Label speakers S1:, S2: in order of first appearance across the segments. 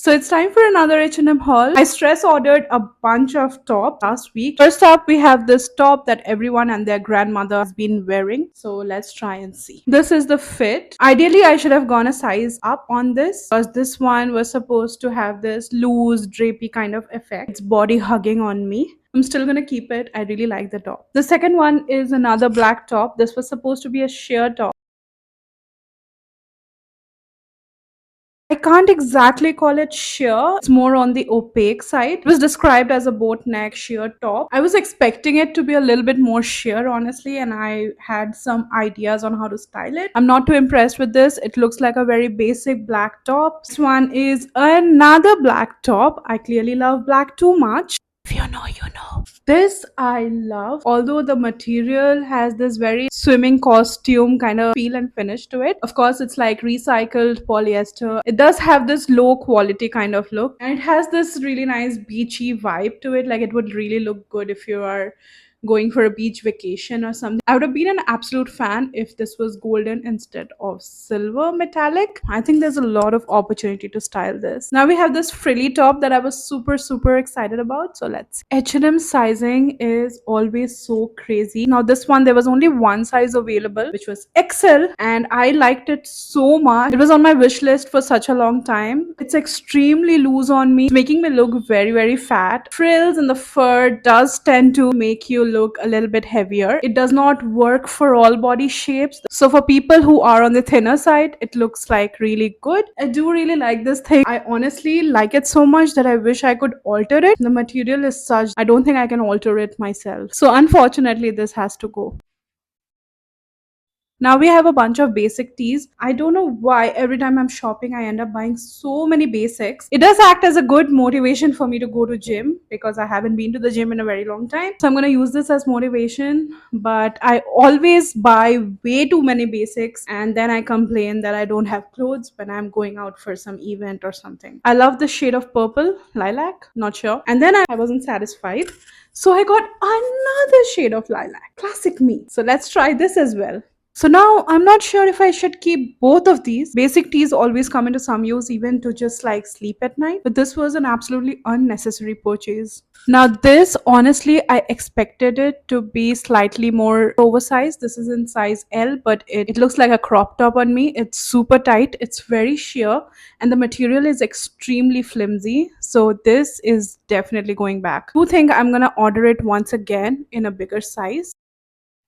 S1: So it's time for another H&M haul. I stress ordered a bunch of tops last week. First up, we have this top that everyone and their grandmother has been wearing. So let's try and see. This is the fit. Ideally, I should have gone a size up on this because this one was supposed to have this loose, drapey kind of effect. It's body hugging on me. I'm still gonna keep it. I really like the top. The second one is another black top. This was supposed to be a sheer top. I can't exactly call it sheer. It's more on the opaque side. It was described as a boat neck sheer top. I was expecting it to be a little bit more sheer, honestly, and I had some ideas on how to style it. I'm not too impressed with this. It looks like a very basic black top. This one is another black top. I clearly love black too much. If you know, you know. This I love. Although the material has this very swimming costume kind of feel and finish to it. Of course, it's like recycled polyester. It does have this low quality kind of look. And it has this really nice beachy vibe to it. Like it would really look good if you are going for a beach vacation or something. I would have been an absolute fan if this was golden instead of silver metallic. I think there's a lot of opportunity to style this. Now we have this frilly top that I was super excited about. So let's see. H&M sizing is always so crazy. Now this one, there was only one size available, which was XL, and I liked it so much. It was on my wish list for such a long time. It's extremely loose on me, making me look very fat. Frills and the fur does tend to make you look a little bit heavier. It does not work for all body shapes. So for people who are on the thinner side, it looks like really good. I do really like this thing. I honestly like it so much that I wish I could alter it. The material is such, I don't think I can alter it myself. So unfortunately, this has to go. Now we have a bunch of basic tees. I don't know why every time I'm shopping, I end up buying so many basics. It does act as a good motivation for me to go to gym because I haven't been to the gym in a very long time. So I'm going to use this as motivation, but I always buy way too many basics and then I complain that I don't have clothes when I'm going out for some event or something. I love the shade of purple, lilac, not sure. And then I wasn't satisfied. So I got another shade of lilac. Classic me. So let's try this as well. So now I'm not sure if I should keep both of these. Basic teas always come into some use even to just like sleep at night. But this was an absolutely unnecessary purchase. Now this, honestly, I expected it to be slightly more oversized. This is in size L, but it looks like a crop top on me. It's super tight. It's very sheer and the material is extremely flimsy. So this is definitely going back. I do think I'm gonna order it once again in a bigger size.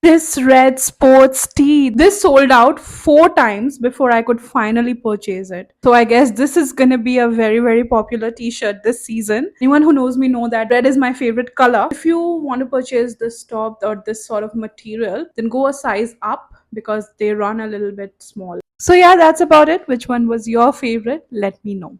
S1: This red sports tee, this sold out 4 times before I could finally purchase it. So I guess this is gonna be a very popular t-shirt this season. Anyone who knows me know that red is my favorite color. If you want to purchase this top or this sort of material, then go a size up because they run a little bit small. So yeah, that's about it. Which one was your favorite? Let me know.